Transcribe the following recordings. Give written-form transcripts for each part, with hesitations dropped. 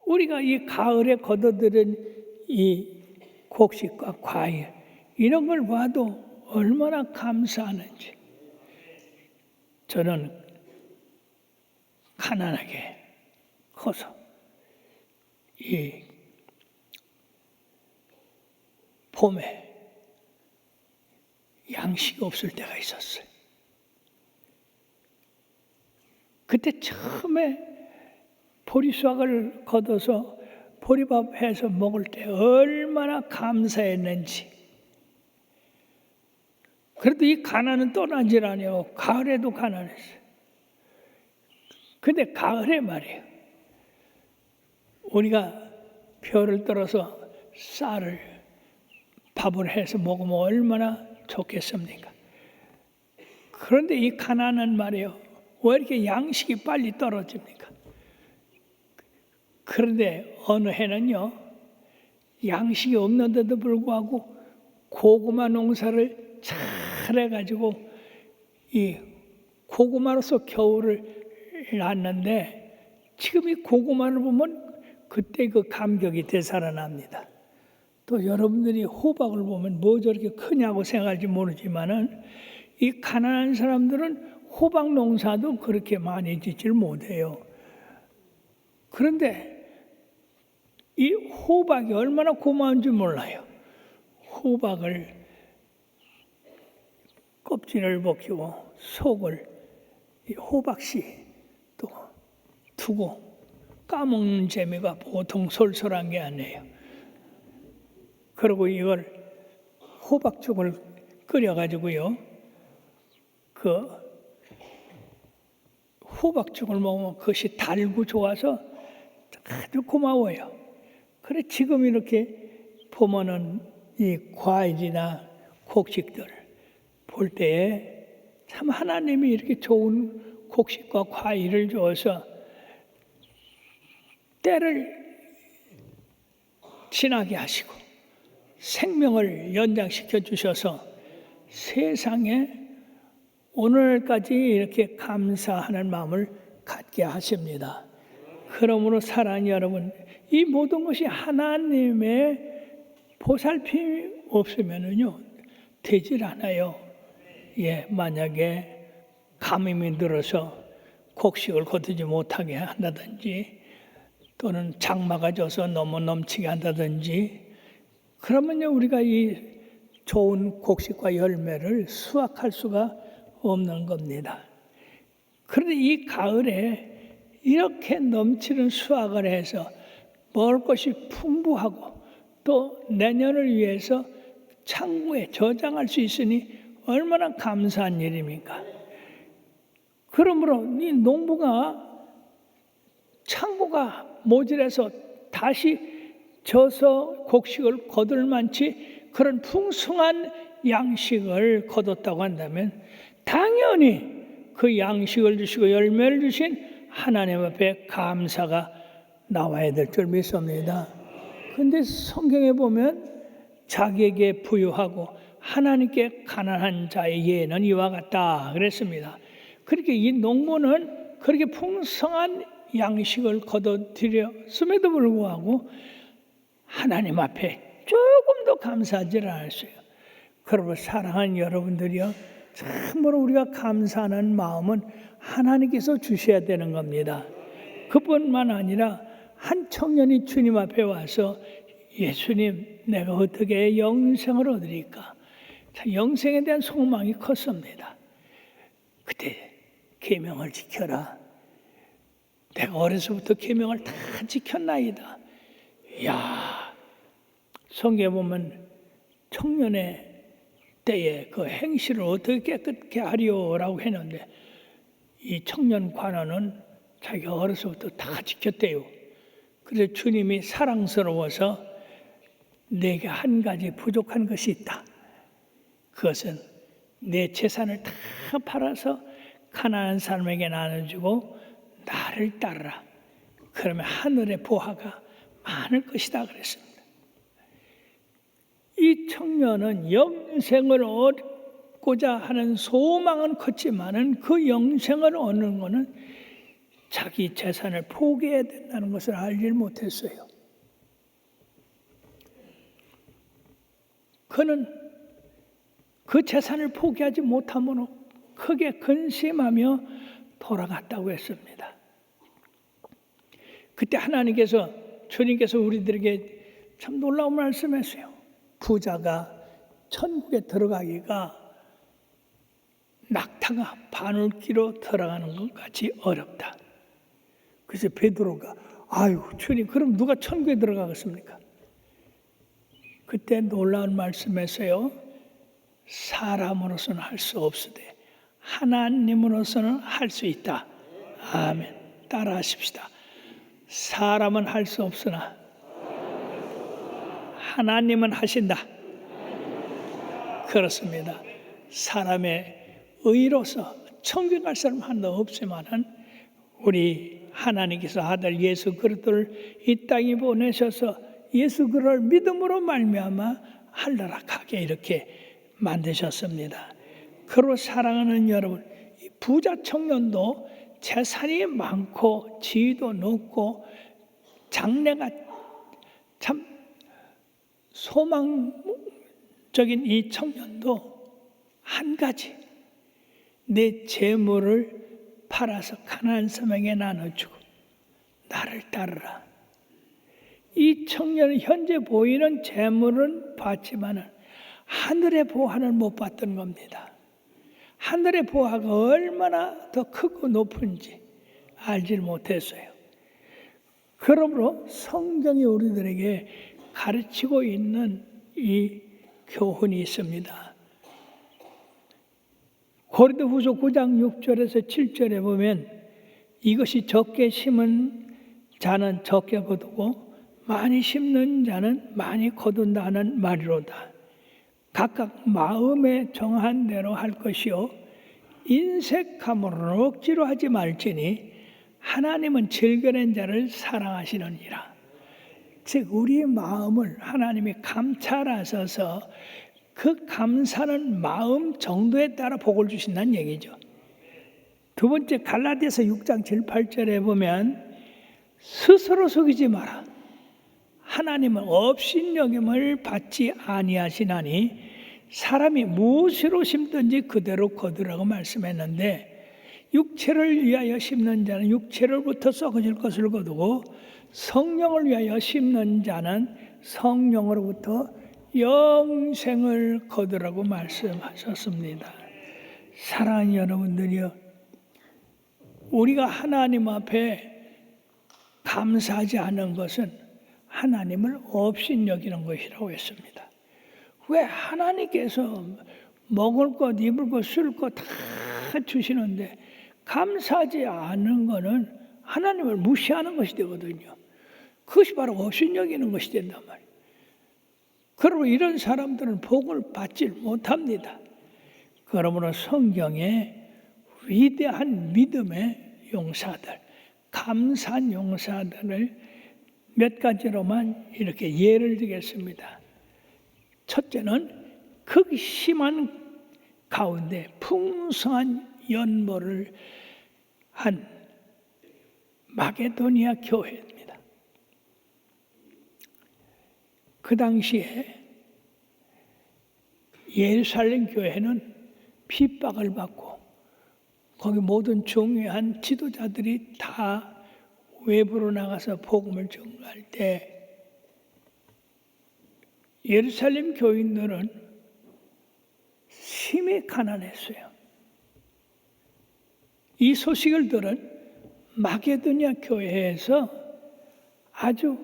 우리가 이 가을에 거둬들인 이 곡식과 과일 이런 걸 봐도 얼마나 감사하는지. 저는 가난하게 커서 이 봄에 양식이 없을 때가 있었어요. 그때 처음에 보리수확을 거둬서 보리밥 해서 먹을 때 얼마나 감사했는지. 그래도 이 가난은 떠나질 않아요. 가을에도 가난했어요. 근데 가을에 말이에요, 우리가 별을 떨어서 쌀을 밥을 해서 먹으면 얼마나 좋겠습니까? 그런데 이 가난은 말이에요, 왜 이렇게 양식이 빨리 떨어집니까? 그런데 어느 해는요, 양식이 없는데도 불구하고 고구마 농사를 잘 해가지고 이 고구마로서 겨울을 났는데, 지금 이 고구마를 보면 그때 그 감격이 되살아납니다. 또 여러분들이 호박을 보면 뭐 저렇게 크냐고 생각할지 모르지만은 이 가난한 사람들은 호박 농사도 그렇게 많이 짓질 못해요. 그런데 이 호박이 얼마나 고마운지 몰라요. 호박을 껍질을 벗기고 속을 이 호박씨 또 두고 까먹는 재미가 보통 솔솔한 게 아니에요. 그리고 이걸 호박죽을 끓여가지고요, 그 호박죽을 먹으면 그것이 달고 좋아서 아주 고마워요. 그래 지금 이렇게 보면은 이 과일이나 곡식들 볼 때에 참 하나님이 이렇게 좋은 곡식과 과일을 줘서 때를 지나게 하시고 생명을 연장시켜 주셔서 세상에 오늘까지 이렇게 감사하는 마음을 갖게 하십니다. 그러므로 사랑하는 여러분, 이 모든 것이 하나님의 보살핌이 없으면은요 되질 않아요. 만약에 감염이 들어서 곡식을 거두지 못하게 한다든지, 또는 장마가 져서 너무 넘치게 한다든지, 그러면요 우리가 이 좋은 곡식과 열매를 수확할 수가 없는 겁니다. 그런데 이 가을에 이렇게 넘치는 수확을 해서 먹을 것이 풍부하고 또 내년을 위해서 창고에 저장할 수 있으니 얼마나 감사한 일입니까? 그러므로 이 농부가 창고가 모자라서 다시 져서 곡식을 거둘 만치 그런 풍성한 양식을 거뒀다고 한다면 당연히 그 양식을 주시고 열매를 주신 하나님 앞에 감사가 나와야 될 줄 믿습니다. 그런데 성경에 보면 자기에게 부유하고 하나님께 가난한 자의 예는 이와 같다 그랬습니다. 그렇게 이 농부는 그렇게 풍성한 양식을 거둬들였음에도 불구하고 하나님 앞에 조금 더 감사하지 않았어요. 그러므로 사랑하는 여러분들이요, 참으로 우리가 감사하는 마음은 하나님께서 주셔야 되는 겁니다. 그뿐만 아니라 한 청년이 주님 앞에 와서 예수님, 내가 어떻게 영생을 얻으리까? 영생에 대한 소망이 컸습니다. 그때 계명을 지켜라. 내가 어려서부터 계명을 다 지켰나이다. 이야, 성경에 보면 청년의 때에 그 행실을 어떻게 깨끗게 하리오라고 했는데, 이 청년 관원은 자기가 어려서부터 다 지켰대요. 그래서 주님이 사랑스러워서 내게 한 가지 부족한 것이 있다. 그것은 내 재산을 다 팔아서 가난한 사람에게 나눠주고 나를 따르라. 그러면 하늘의 보화가 많을 것이다 그랬습니다. 이 청년은 영생을 얻고자 하는 소망은 컸지만은 그 영생을 얻는 것은 자기 재산을 포기해야 된다는 것을 알지 못했어요. 그는 그 재산을 포기하지 못함으로 크게 근심하며 돌아갔다고 했습니다. 그때 하나님께서, 주님께서 우리들에게 참 놀라운 말씀했어요. 부자가 천국에 들어가기가 낙타가 바늘기로 들어가는 것 같이 어렵다. 그래서 베드로가 아유 주님 그럼 누가 천국에 들어가겠습니까? 그때 놀라운 말씀했어요. 사람으로서는 할 수 없으되 하나님으로서는 할 수 있다. 아멘. 따라하십시다. 사람은 할 수 없으나 하나님은 하신다. 그렇습니다. 사람의 의로서 천국 갈 사람 하나도 없지만은 우리 하나님께서 아들 예수 그리스도를 이 땅에 보내셔서 예수 그리스도를 믿음으로 말미암아 한나라하게 이렇게 만드셨습니다. 그로 사랑하는 여러분, 이 부자 청년도 재산이 많고 지위도 높고 장래가 참 소망적인 이 청년도 한 가지 내 재물을 팔아서 가난한 사람에게 나눠주고 나를 따르라. 이 청년은 현재 보이는 재물은 받지만은 하늘의 보화를 못 받던 겁니다. 하늘의 보화가 얼마나 더 크고 높은지 알지 못했어요. 그러므로 성경이 우리들에게 가르치고 있는 이 교훈이 있습니다. 고린도후서 9장 6절에서 7절에 보면 이것이 적게 심은 자는 적게 거두고 많이 심는 자는 많이 거둔다는 말이로다. 각각 마음에 정한 대로 할 것이요 인색함으로는 억지로 하지 말지니 하나님은 즐겨낸 자를 사랑하시느니라. 즉 우리의 마음을 하나님이 감찰하셔서 그 감사는 마음 정도에 따라 복을 주신다는 얘기죠. 두 번째 갈라디아서 6장 7, 8절에 보면 스스로 속이지 마라. 하나님은 업신여김을 받지 아니하시나니 사람이 무엇으로 심든지 그대로 거두라고 말씀했는데 육체를 위하여 심는 자는 육체로부터 썩어질 것을 거두고 성령을 위하여 심는 자는 성령으로부터 영생을 거두라고 말씀하셨습니다. 사랑하는 여러분들이여, 우리가 하나님 앞에 감사하지 않은 것은 하나님을 업신여기는 것이라고 했습니다. 왜 하나님께서 먹을 것, 입을 것, 쓸 것 다 주시는데 감사하지 않은 것은 하나님을 무시하는 것이 되거든요. 그것이 바로 업신여기는 것이 된단 말이에요. 그러므로 이런 사람들은 복을 받지 못합니다. 그러므로 성경에 위대한 믿음의 용사들, 감사한 용사들을 몇 가지로만 이렇게 예를 들겠습니다. 첫째는 극심한 가운데 풍성한 연보를 한 마게도니아 교회입니다. 그 당시에 예루살렘 교회는 핍박을 받고 거기 모든 중요한 지도자들이 다 외부로 나가서 복음을 전할 때 예루살렘 교인들은 심히 가난했어요. 이 소식을 들은 마게도니아 교회에서 아주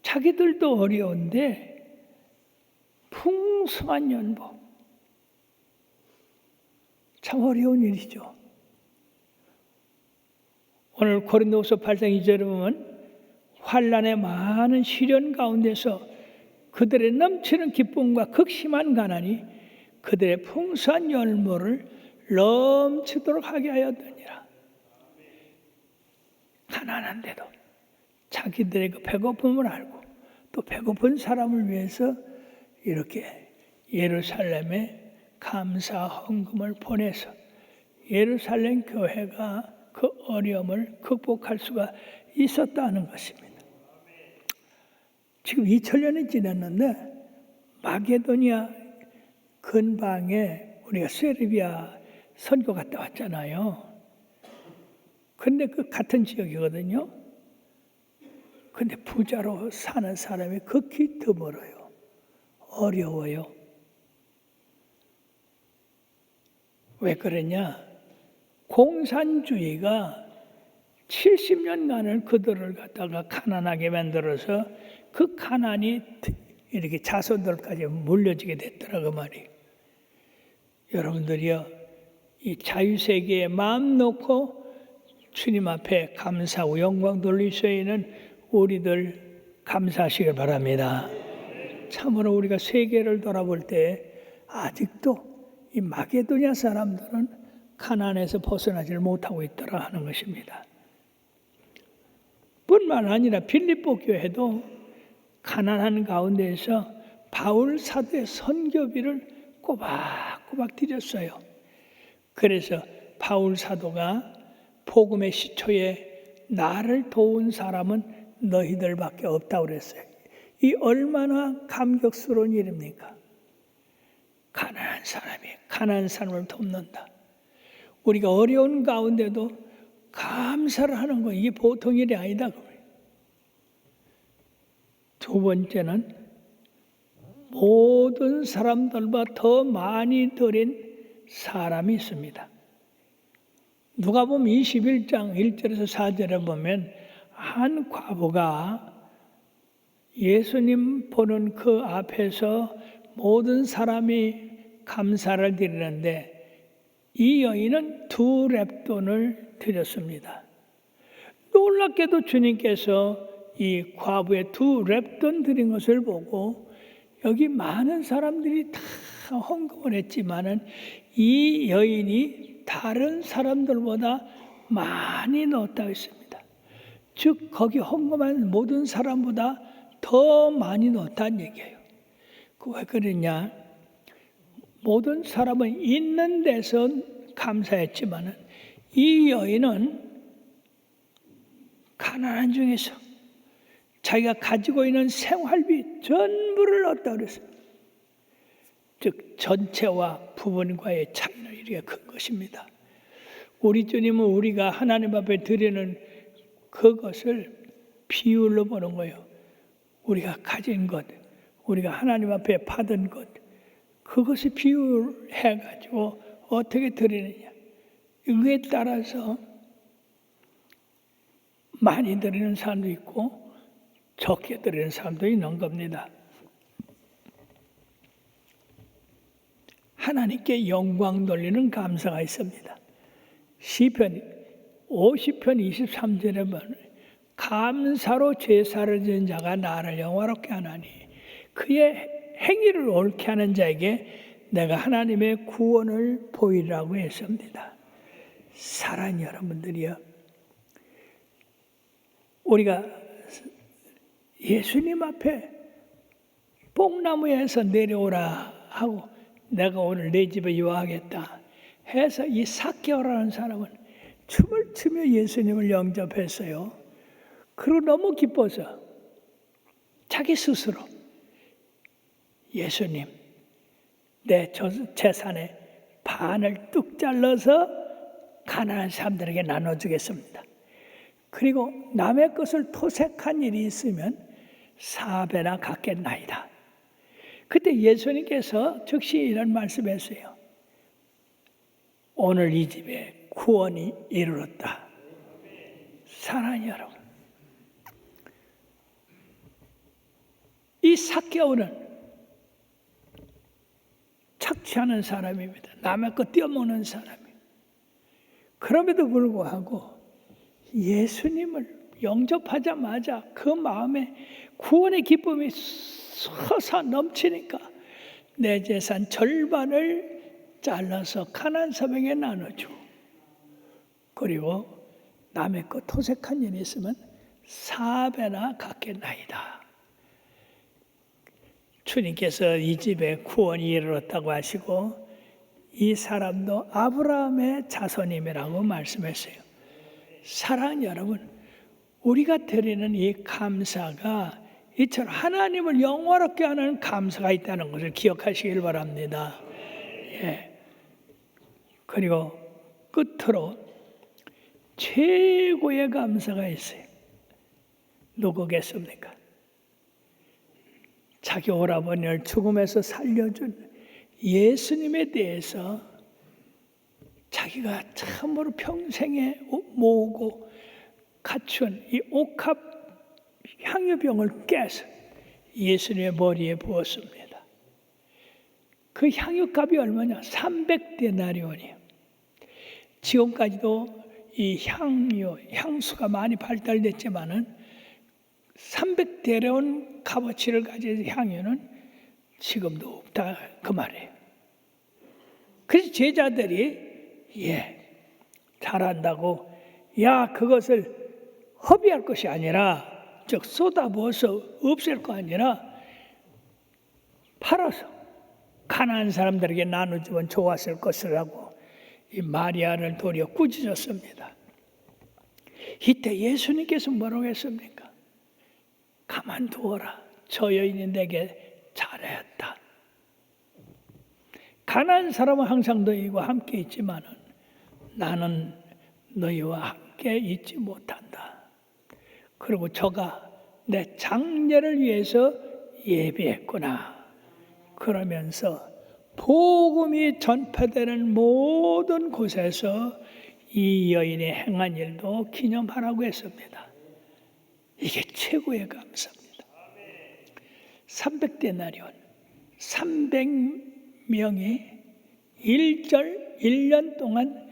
자기들도 어려운데 풍성한 연보, 참 어려운 일이죠. 오늘 고린도후서 8장 2절에 보면 환난의 많은 시련 가운데서 그들의 넘치는 기쁨과 극심한 가난이 그들의 풍성한 열매를 넘치도록 하게 하였느니라. 가난한데도 자기들의 그 배고픔을 알고 또 배고픈 사람을 위해서 이렇게 예루살렘에 감사 헌금을 보내서 예루살렘 교회가 그 어려움을 극복할 수가 있었다는 것입니다. 지금 2000년이 지났는데 마게도니아 근방에 우리가 세르비아 선교 갔다 왔잖아요. 근데 그 같은 지역이거든요. 근데 부자로 사는 사람이 극히 드물어요. 어려워요. 왜 그러냐? 공산주의가 70년간을 그들을 갖다가 가난하게 만들어서 그 가난이 이렇게 자손들까지 물려지게 됐더라고 말이에요. 여러분들이요, 이 자유세계에 마음 놓고 주님 앞에 감사하고 영광 돌릴 수 있는 우리들 감사하시길 바랍니다. 참으로 우리가 세계를 돌아볼 때 아직도 이 마게도냐 사람들은 가난에서 벗어나지를 못하고 있더라 하는 것입니다. 뿐만 아니라 빌립보 교회도 가난한 가운데에서 바울 사도의 선교비를 꼬박꼬박 드렸어요. 그래서 바울 사도가 복음의 시초에 나를 도운 사람은 너희들밖에 없다고 그랬어요. 이 얼마나 감격스러운 일입니까? 가난한 사람이 가난한 사람을 돕는다. 우리가 어려운 가운데도 감사를 하는 거 이게 보통 일이 아니다. 두 번째는 모든 사람들보다 더 많이 드린 사람이 있습니다. 누가복음 21장 1절에서 4절에 보면 한 과부가 예수님 보는 그 앞에서 모든 사람이 감사를 드리는데 이 여인은 2렙돈을 드렸습니다. 놀랍게도 주님께서 이 과부의 2렙돈 드린 것을 보고 여기 많은 사람들이 다 헌금을 했지만은 이 여인이 다른 사람들보다 많이 넣었다고 했습니다. 즉 거기 헌금한 모든 사람보다 더 많이 넣었다는 얘기예요. 왜 그러냐? 모든 사람은 있는 데서 감사했지만은 이 여인은 가난한 중에서 자기가 가지고 있는 생활비 전부를 넣었다고 그랬어요. 즉 전체와 부분과의 차이는 이렇게 큰 것입니다. 우리 주님은 우리가 하나님 앞에 드리는 그것을 비율로 보는 거예요. 우리가 가진 것, 우리가 하나님 앞에 받은 것, 그것을 비율해가지고 어떻게 드리느냐. 이거에 따라서 많이 드리는 사람도 있고 적게 드리는 사람도 있는 겁니다. 하나님께 영광 돌리는 감사가 있습니다. 시편 50편 23절에 보면 감사로 제사를 지은 자가 나를 영화롭게 하나니 그의 행위를 옳게 하는 자에게 내가 하나님의 구원을 보이라고 했습니다. 사랑하는 여러분들이요, 우리가 예수님 앞에 뽕나무에서 내려오라 하고 내가 오늘 내 집에 유하겠다 해서 이 삭개오라는 사람은 춤을 추며 예수님을 영접했어요. 그리고 너무 기뻐서 자기 스스로 예수님, 내 재산의 반을 뚝 잘라서 가난한 사람들에게 나눠주겠습니다. 그리고 남의 것을 토색한 일이 있으면 4배나 갚겠나이다. 그때 예수님께서 즉시 이런 말씀했어요. 오늘 이 집에 구원이 이르렀다. 사랑하는 여러분, 이 삭개오는 착취하는 사람입니다. 남의 것 떼어먹는 사람이에요. 그럼에도 불구하고 예수님을 영접하자마자 그 마음에 구원의 기쁨이 솟아 넘치니까 내 재산 절반을 잘라서 가난한 사람에게 나눠주고, 그리고 남의 것 토색한 일이 있으면 4배나 갚겠나이다. 주님께서 이 집에 구원이 이르렀다고 하시고 이 사람도 아브라함의 자손임이라고 말씀했어요. 사랑하는 여러분, 우리가 드리는 이 감사가 이처럼 하나님을 영화롭게 하는 감사가 있다는 것을 기억하시길 바랍니다. 예. 그리고 끝으로 최고의 감사가 있어요. 누구겠습니까? 자기 오라버니를 죽음에서 살려준 예수님에 대해서 자기가 참으로 평생에 모으고 갖춘 이 옥합 향유병을 깨서 예수님의 머리에 부었습니다. 그 향유값이 얼마냐? 300데나리온이에요. 지금까지도 이 향수가 많이 발달됐지만은 300데나리온 값어치를 가진 향유는 지금도 없다 그 말이에요. 그래서 제자들이 잘한다고 그것을 허비할 것이 아니라 즉 쏟아부어서 없앨 거 아니라 팔아서 가난한 사람들에게 나눠주면 좋았을 것이라고 이 마리아를 도리어 꾸짖었습니다. 이때 예수님께서 뭐라고 했습니까? 가만두어라. 저 여인이 내게 잘했다. 가난한 사람은 항상 너희와 함께 있지만 나는 너희와 함께 있지 못한다. 그리고 저가 내 장례를 위해서 예비했구나. 그러면서 복음이 전파되는 모든 곳에서 이 여인이 행한 일도 기념하라고 했습니다. 이게 최고의 감사입니다. 300데나리온 300명이 1년 동안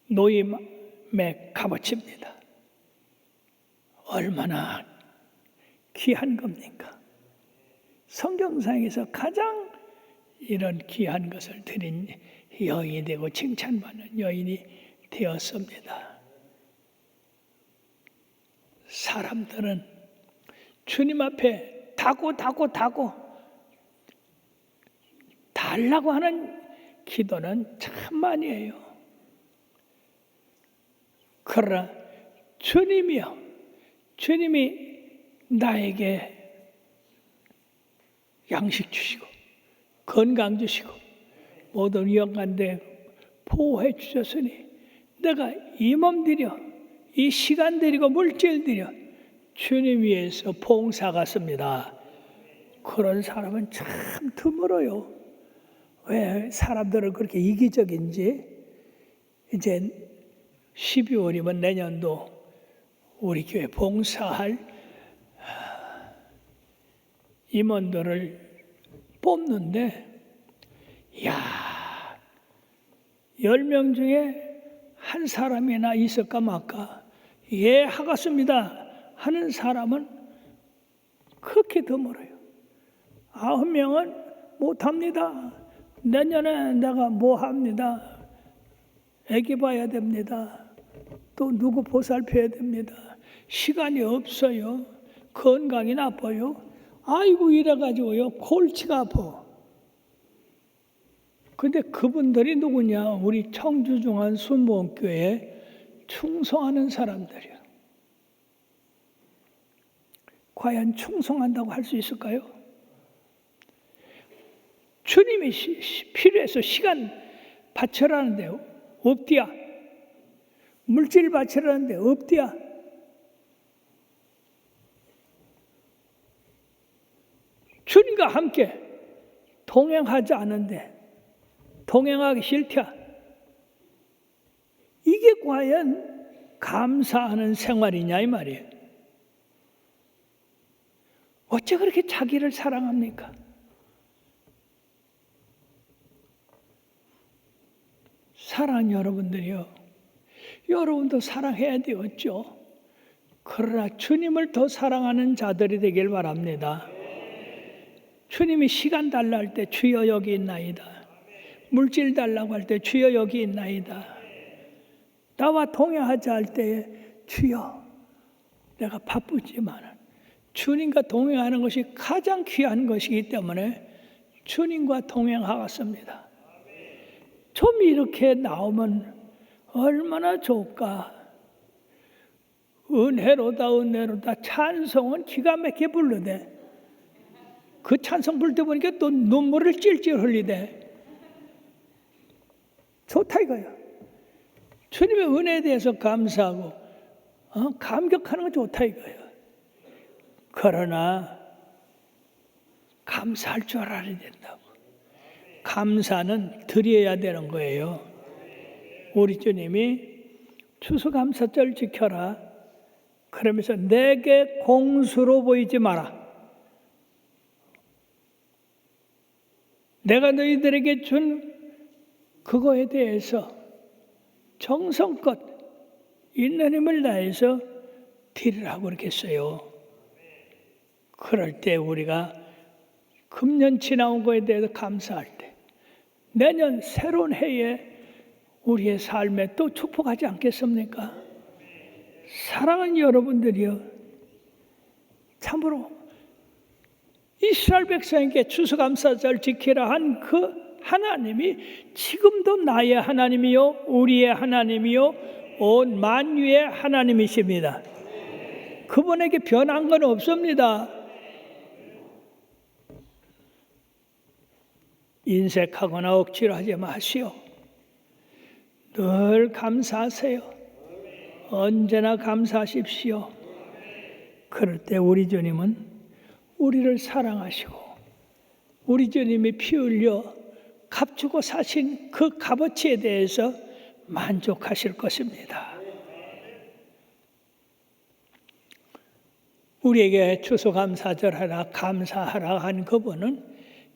노임의 값어치입니다. 얼마나 귀한 겁니까? 성경상에서 가장 이런 귀한 것을 드린 여인이 되고 칭찬받는 여인이 되었습니다. 사람들은 주님 앞에 다고 달라고 하는 기도는 참 많이 해요. 그러나 주님이 나에게 양식 주시고 건강 주시고 모든 위험한데 보호해 주셨으니 내가 이 몸 들여 이 시간 들이고 물질 들여 주님 위해서 봉사 같습니다. 그런 사람은 참 드물어요. 왜 사람들은 그렇게 이기적인지. 이제 12월이면 내년도 우리 교회 봉사할 임원들을 뽑는데 10명 중에 한 사람이나 있을까 말까 하겠습니다 하는 사람은 그렇게 드물어요. 9명은 못합니다. 내년에 내가 뭐 합니다. 애기 봐야 됩니다. 또 누구 보살펴야 됩니다. 시간이 없어요. 건강이 나빠요. 아이고 이래가지고요 골치가 아파. 근데 그분들이 누구냐? 우리 청주중앙 순복음교회에 충성하는 사람들이야. 과연 충성한다고 할 수 있을까요? 주님이 필요해서 시간 바쳐라는데 없디야. 물질 바쳐라는데 없디야. 주님과 함께 동행하지 않은데 동행하기 싫다. 이게 과연 감사하는 생활이냐 이 말이에요. 어째 그렇게 자기를 사랑합니까? 사랑하는 여러분들이요. 여러분도 사랑해야 되었죠. 그러나 주님을 더 사랑하는 자들이 되길 바랍니다. 주님이 시간 달라 할 때 주여 여기 있나이다. 물질 달라고 할 때 주여 여기 있나이다. 나와 동행하자 할 때 주여 내가 바쁘지만 주님과 동행하는 것이 가장 귀한 것이기 때문에 주님과 동행하겠습니다. 좀 이렇게 나오면 얼마나 좋을까. 은혜로다 은혜로다. 찬송은 기가 막히게 부르대. 그 찬송 부를 때 보니까 또 눈물을 찔찔 흘리대. 좋다 이거야. 주님의 은혜에 대해서 감사하고 감격하는 건 좋다 이거야. 그러나 감사할 줄 알아야 된다고. 감사는 드려야 되는 거예요. 우리 주님이 추수감사절 지켜라. 그러면서 내게 공수로 보이지 마라. 내가 너희들에게 준 그거에 대해서 정성껏 있는 힘을 다해서 드리라고 그렇게 했어요. 그럴 때 우리가 금년 지나온 거에 대해서 감사할 때 내년 새로운 해에 우리의 삶에 또 축복하지 않겠습니까? 사랑하는 여러분들이여, 참으로 이스라엘 백성에게 추수감사절 지키라 한 그 하나님이 지금도 나의 하나님이요 우리의 하나님이요 온 만유의 하나님이십니다. 그분에게 변한 건 없습니다. 인색하거나 억지로 하지 마시오. 늘 감사하세요. 언제나 감사하십시오. 그럴 때 우리 주님은 우리를 사랑하시고 우리 주님이 피 흘려 값주고 사신 그 값어치에 대해서 만족하실 것입니다. 우리에게 추수감사절 하라 감사하라 한 그분은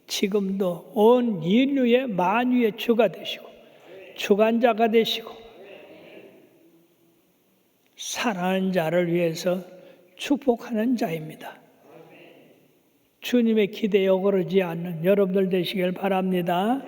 지금도 온 인류의 만유의 주가 되시고 주관자가 되시고 사랑하는 자를 위해서 축복하는 자입니다. 주님의 기대에 오르지 않는 여러분들 되시길 바랍니다.